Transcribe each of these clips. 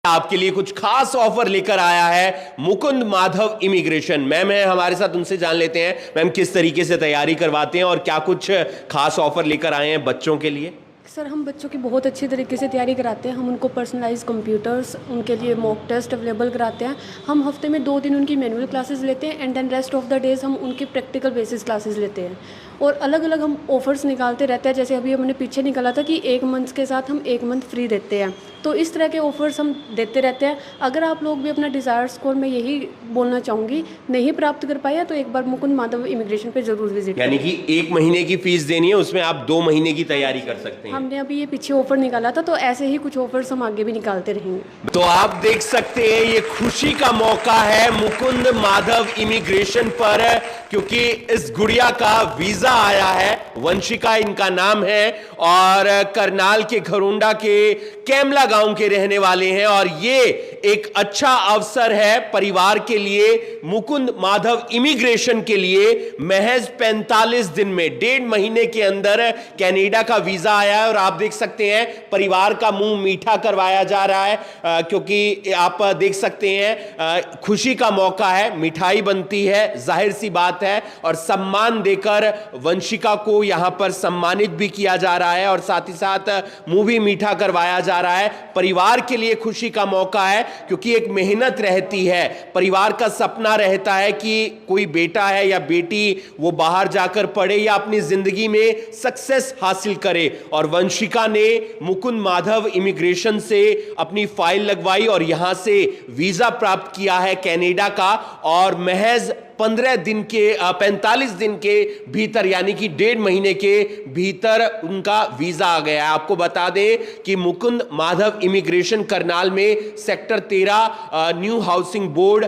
आपके लिए कुछ खास ऑफर लेकर आया है मुकुंद माधव इमिग्रेशन। मैम है हमारे साथ, उनसे जान लेते हैं मैम किस तरीके से तैयारी करवाते हैं और क्या कुछ खास ऑफर लेकर आए हैं बच्चों के लिए। सर हम बच्चों की बहुत अच्छी तरीके से तैयारी कराते हैं। हम उनको पर्सनलाइज कंप्यूटर्स, उनके लिए मॉक टेस्ट अवेलेबल कराते हैं। हम हफ्ते में 2 दिन उनकी मैनुअल क्लासेस लेते हैं and then rest of the days हम उनकी प्रैक्टिकल बेसिस क्लासेस लेते हैं। और अलग अलग हम ऑफर्स निकालते रहते हैं। जैसे अभी हमने पीछे निकाला था कि 1 मंथ के साथ हम 1 मंथ फ्री देते हैं। तो इस तरह के ऑफर्स हम देते रहते हैं। अगर आप लोग भी अपना डिज़ायर स्कोर, मैं यही बोलना चाहूँगी, नहीं प्राप्त कर पाया तो एक बार मुकुंद माधव इमिग्रेशन पे जरूर विजिट यानी कि 1 महीने की फीस देनी है, उसमें आप 2 महीने की तैयारी कर सकते हैं। हमने अभी ये पीछे ऑफर निकाला था, तो ऐसे ही कुछ ऑफर्स हम आगे भी निकालते रहेंगे। तो आप देख सकते हैं ये खुशी का मौका है मुकुंद माधव इमिग्रेशन पर, क्योंकि इस गुड़िया का वीजा आया है। वंशिका इनका नाम है और करनाल के घरोंडा के कैमला गांव के रहने वाले हैं। और ये एक अच्छा अवसर है परिवार के लिए। मुकुंद माधव इमिग्रेशन के लिए महज 45 दिन में, 1.5 महीने के अंदर कनाडा का वीजा आया है। और आप देख सकते हैं परिवार का मुंह मीठा करवाया जा रहा है, क्योंकि आप देख सकते हैं खुशी का मौका है, मिठाई बनती है, जाहिर सी बात है। और सम्मान देकर वंशिका को यहां पर सम्मानित भी किया जा रहा है और साथ ही साथ मुंह भी मीठा करवाया जा रहा है। परिवार के लिए खुशी का मौका है, क्योंकि एक मेहनत रहती है, परिवार का सपना रहता है कि कोई बेटा है या बेटी वो बाहर जाकर पढ़े या अपनी जिंदगी में सक्सेस हासिल करे। और वंशिका ने मुकुंद माधव इमिग्रेशन से अपनी फाइल लगवाई और यहां से वीजा प्राप्त किया है कनाडा का। और महज 45 दिन के भीतर, यानी कि 1.5 महीने के भीतर उनका वीजा आ गया है। आपको बता दें कि मुकुंद माधव इमिग्रेशन करनाल में sector 13 new housing board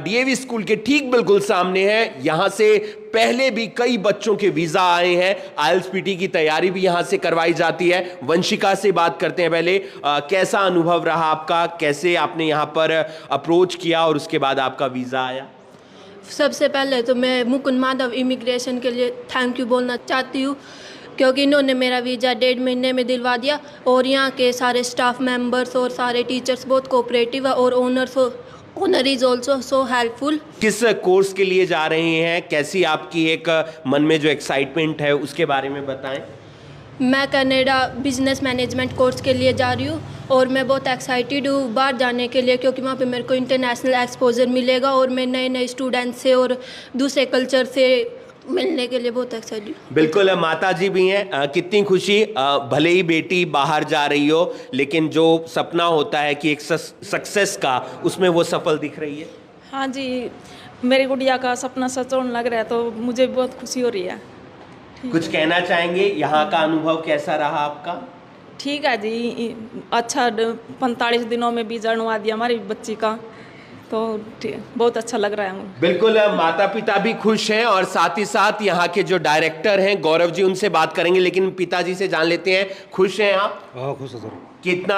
DAV school के ठीक बिल्कुल सामने है। यहां से पहले भी कई बच्चों के वीजा आए हैं। आईएलटीएस की तैयारी भी यहां से करवाई जाती है। वंशिका से बात करते हैं पहले। कैसा अनुभव रहा आपका, कैसे आपने यहां पर अप्रोच किया और उसके बाद आपका वीजा आया? सबसे पहले तो मैं मुकुंद माधव इमिग्रेशन के लिए थैंक यू बोलना चाहती हूँ, क्योंकि इन्होंने मेरा वीज़ा 1.5 महीने में दिलवा दिया। और यहाँ के सारे स्टाफ मेंबर्स और सारे टीचर्स बहुत कोऑपरेटिव है और owner is also so helpful. किस कोर्स के लिए जा रहे हैं, कैसी आपकी एक मन में जो एक्साइटमेंट है उसके बारे में बताएं। मैं कनाडा बिजनेस मैनेजमेंट कोर्स के लिए जा रही हूँ और मैं बहुत एक्साइटेड हूँ बाहर जाने के लिए, क्योंकि वहाँ पे मेरे को इंटरनेशनल एक्सपोजर मिलेगा और मैं नए नए स्टूडेंट्स से और दूसरे कल्चर से मिलने के लिए बहुत एक्साइटेड। बिल्कुल, माता जी भी हैं। कितनी खुशी, भले ही बेटी बाहर जा रही हो लेकिन जो सपना होता है कि एक सक्सेस का, उसमें वो सफल दिख रही है। हाँ जी, मेरी गुड़िया का सपना सच होने लग रहा है, तो मुझे बहुत खुशी हो रही है। कुछ कहना चाहेंगे, यहाँ का अनुभव कैसा रहा आपका? ठीक है जी, अच्छा 45 दिनों में वीजा बनवा दिया हमारी बच्ची का, तो बहुत अच्छा लग रहा है मुझे। बिल्कुल, माता पिता भी खुश हैं और साथ ही साथ यहाँ के जो डायरेक्टर हैं गौरव जी, उनसे बात करेंगे। लेकिन पिताजी से जान लेते हैं, खुश हैं आप? हाँ खुश है सर। कितना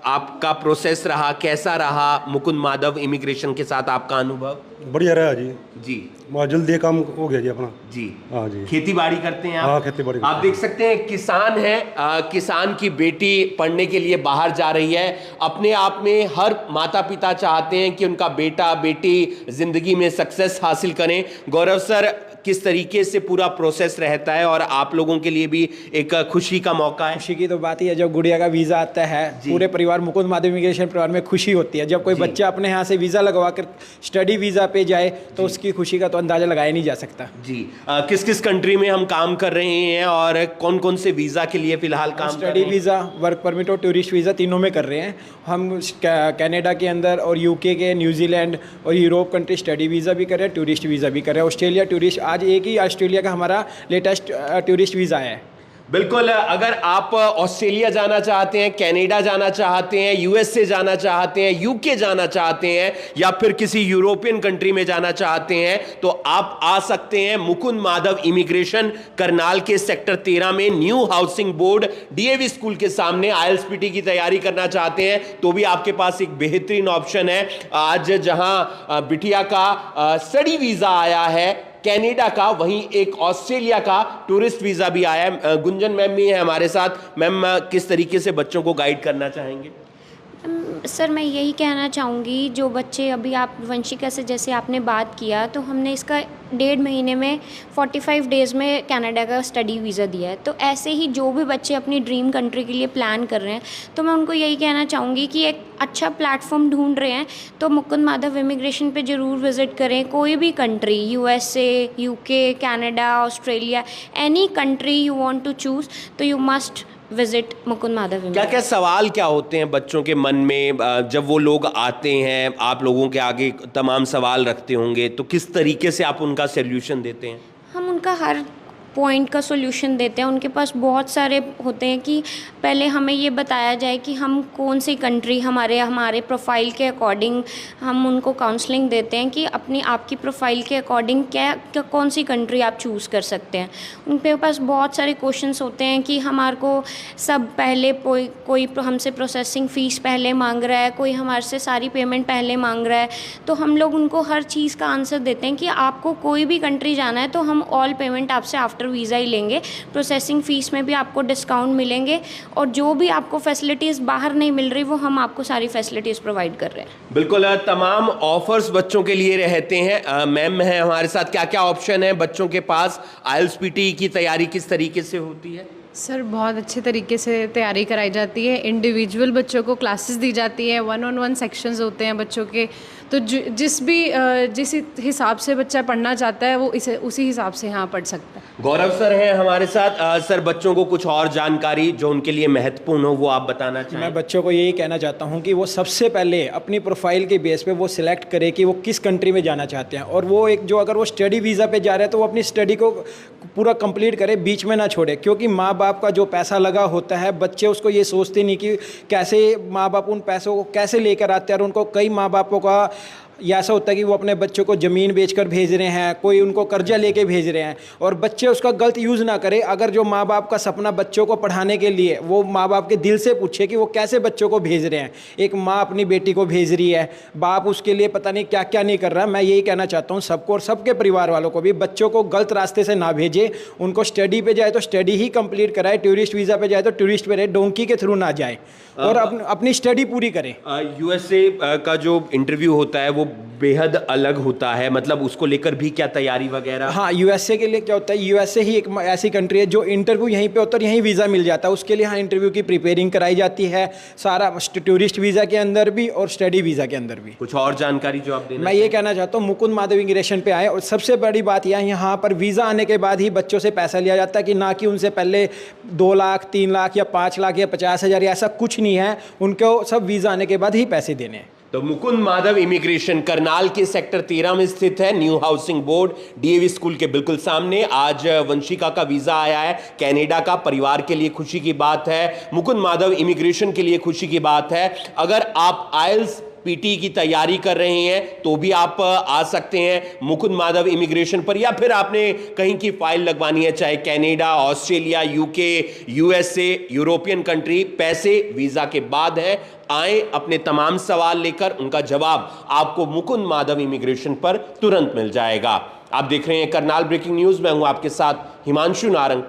आपका प्रोसेस रहा, कैसा रहा मुकुंद माधव इमिग्रेशन के साथ आपका अनुभव? बढ़िया रहा जी। जी, बहुत जल्दी काम हो गया जी अपना। जी हाँ जी। खेती बाड़ी करते हैं आप? हाँ, खेती बाड़ी आप देख सकते हैं किसान है, किसान की बेटी पढ़ने के लिए बाहर जा रही है। अपने आप में हर माता पिता चाहते हैं कि उनका बेटा बेटी जिंदगी में सक्सेस हासिल करें। गौरव सर, किस तरीके से पूरा प्रोसेस रहता है और आप लोगों के लिए भी एक खुशी का मौका है? खुशी की तो बात ही है, जब गुड़िया का वीज़ा आता है पूरे परिवार, मुकुंद माधव इमिग्रेशन परिवार में खुशी होती है। जब कोई बच्चा अपने यहाँ से वीज़ा लगवा कर स्टडी वीज़ा पे जाए तो उसकी खुशी का तो अंदाज़ा लगाया नहीं जा सकता। जी, किस किस कंट्री में हम काम कर रहे हैं और कौन कौन से वीज़ा के लिए फिलहाल काम कर रहे हैं? स्टडी वीज़ा, वर्क परमिट और टूरिस्ट वीज़ा तीनों में कर रहे हैं हम। कनाडा के अंदर और यूके के, न्यूजीलैंड और यूरोप कंट्री स्टडी वीज़ा भी कर रहे हैं, टूरिस्ट वीज़ा भी कर रहे हैं। ऑस्ट्रेलिया टूरिस्ट, आज एक ही ऑस्ट्रेलिया का हमारा लेटेस्ट टूरिस्ट वीज़ा है। बिल्कुल, अगर आप ऑस्ट्रेलिया जाना चाहते हैं, कनाडा जाना चाहते हैं, यूएसए जाना चाहते हैं, यूके जाना चाहते हैं या फिर किसी यूरोपियन कंट्री में जाना चाहते हैं, तो आप आ सकते हैं मुकुंद माधव इमिग्रेशन करनाल के सेक्टर 13 में new housing board DAV school के सामने। आईएलटीएस की तैयारी करना चाहते हैं तो भी आपके पास एक बेहतरीन ऑप्शन है। आज जहां बिटिया का स्टडी वीजा आया है कनाडा का, वहीं एक ऑस्ट्रेलिया का टूरिस्ट वीजा भी आया है। गुंजन मैम भी है हमारे साथ। मैम, किस तरीके से बच्चों को गाइड करना चाहेंगे? सर मैं यही कहना चाहूँगी, जो बच्चे अभी आप वंशिका से जैसे आपने बात किया, तो हमने इसका 1.5 महीने में 45 डेज़ में कनाडा का स्टडी वीज़ा दिया है। तो ऐसे ही जो भी बच्चे अपनी ड्रीम कंट्री के लिए प्लान कर रहे हैं, तो मैं उनको यही कहना चाहूँगी कि एक अच्छा प्लेटफॉर्म ढूंढ रहे हैं तो मुकुंद माधव इमिग्रेशन पे ज़रूर विज़िट करें। कोई भी country, USA, UK, Canada, Australia, any country you want to choose, तो you must visit Mukund Madhav. क्या क्या सवाल क्या होते हैं बच्चों के मन में जब वो लोग आते हैं, आप लोगों के आगे तमाम सवाल रखते होंगे, तो किस तरीके से आप उनका सोल्यूशन देते हैं? हम उनका हर पॉइंट का सोल्यूशन देते हैं। उनके पास बहुत सारे होते हैं कि पहले हमें ये बताया जाए कि हम कौन सी कंट्री, हमारे प्रोफाइल के अकॉर्डिंग हम उनको काउंसलिंग देते हैं कि अपनी आपकी प्रोफाइल के अकॉर्डिंग क्या कौन सी कंट्री आप चूज़ कर सकते हैं। उनके पास बहुत सारे क्वेश्चंस होते हैं कि हमारे को सब पहले कोई हमसे प्रोसेसिंग फ़ीस पहले मांग रहा है, कोई हमारे से सारी पेमेंट पहले मांग रहा है। तो हम लोग उनको हर चीज़ का आंसर देते हैं कि आपको कोई भी कंट्री जाना है तो हम ऑल पेमेंट आपसे आफ्टर वीज़ा ही लेंगे, प्रोसेसिंग फ़ीस में भी आपको डिस्काउंट मिलेंगे, और जो भी आपको फैसिलिटीज़ बाहर नहीं मिल रही वो हम आपको सारी फैसिलिटीज़ प्रोवाइड कर रहे हैं। बिल्कुल, तमाम ऑफर्स बच्चों के लिए रहते हैं। मैम है हमारे साथ, क्या क्या ऑप्शन है बच्चों के पास? IELTS PT की तैयारी किस तरीके से होती है? सर बहुत अच्छे तरीके से तैयारी कराई जाती है। इंडिविजुअल बच्चों को क्लासेस दी जाती है, 1-on-1 सेक्शंस होते हैं बच्चों के। तो जिस हिसाब से बच्चा पढ़ना चाहता है वो उसी हिसाब से यहाँ पढ़ सकता है। गौरव सर हैं हमारे साथ। सर, बच्चों को कुछ और जानकारी जो उनके लिए महत्वपूर्ण हो वो आप बताना चाहें? मैं बच्चों को यही कहना चाहता हूँ कि वो सबसे पहले अपनी प्रोफाइल के बेस पे वो सिलेक्ट करे कि वो किस कंट्री में जाना चाहते हैं, और वो अगर वो स्टडी वीज़ा पे जा रहे हैं तो वो अपनी स्टडी को पूरा कंप्लीट करे, बीच में ना छोड़े। क्योंकि माँ बाप का जो पैसा लगा होता है, बच्चे उसको ये सोचते नहीं कि कैसे माँ बाप उन पैसों को कैसे लेकर आते हैं। और उनको कई माँ बापों का या ऐसा होता है कि वो अपने बच्चों को ज़मीन बेचकर भेज रहे हैं, कोई उनको कर्जा लेके भेज रहे हैं, और बच्चे उसका गलत यूज़ ना करें। अगर जो माँ बाप का सपना बच्चों को पढ़ाने के लिए, वो माँ बाप के दिल से पूछे कि वो कैसे बच्चों को भेज रहे हैं। एक माँ अपनी बेटी को भेज रही है, बाप उसके लिए पता नहीं क्या क्या नहीं कर रहा। मैं यही कहना चाहता हूँ सबको, और सबके परिवार वालों को भी, बच्चों को गलत रास्ते से ना भेजे। उनको स्टडी पे जाए तो स्टडी ही कंप्लीट कराए, टूरिस्ट वीज़ा पे जाए तो टूरिस्ट पे रहे, डोंकी के थ्रू ना जाए, और अपनी स्टडी पूरी करें। USA का जो इंटरव्यू होता है वो बेहद अलग होता है, मतलब उसको लेकर भी क्या तैयारी वगैरह? हाँ, USA के लिए क्या होता है, USA ही एक ऐसी कंट्री है जो इंटरव्यू यहीं पे होता है और यहीं वीज़ा मिल जाता है। उसके लिए हाँ इंटरव्यू की प्रिपेयरिंग कराई जाती है, सारा टूरिस्ट वीज़ा के अंदर भी और स्टडी वीज़ा के अंदर भी। कुछ और जानकारी जो आप देना? मैं ये कहना चाहता हूँ मुकुंद माधव इमिग्रेशन पे आए, और सबसे बड़ी बात यह है यहाँ पर वीज़ा आने के बाद ही बच्चों से पैसा लिया जाता है, कि ना कि उनसे पहले 2 लाख 3 लाख या 5 लाख या 50,000 ऐसा कुछ नहीं है। उनको सब वीज़ा आने के बाद ही पैसे देने हैं। तो मुकुंद माधव इमिग्रेशन करनाल के सेक्टर 13 में स्थित है, new housing board DAV school के बिल्कुल सामने। आज वंशिका का वीजा आया है कनाडा का, परिवार के लिए खुशी की बात है, मुकुंद माधव इमिग्रेशन के लिए खुशी की बात है। अगर आप IELTS PT की तैयारी कर रहे हैं तो भी आप आ सकते हैं मुकुंद माधव इमिग्रेशन पर, या फिर आपने कहीं की फाइल लगवानी है, चाहे Canada, Australia, UK, USA, European country, पैसे वीजा के बाद है। आए अपने तमाम सवाल लेकर, उनका जवाब आपको मुकुंद माधव इमिग्रेशन पर तुरंत मिल जाएगा। आप देख रहे हैं करनाल ब्रेकिंग न्यूज, मैं हूं आपके साथ हिमांशु नारंग।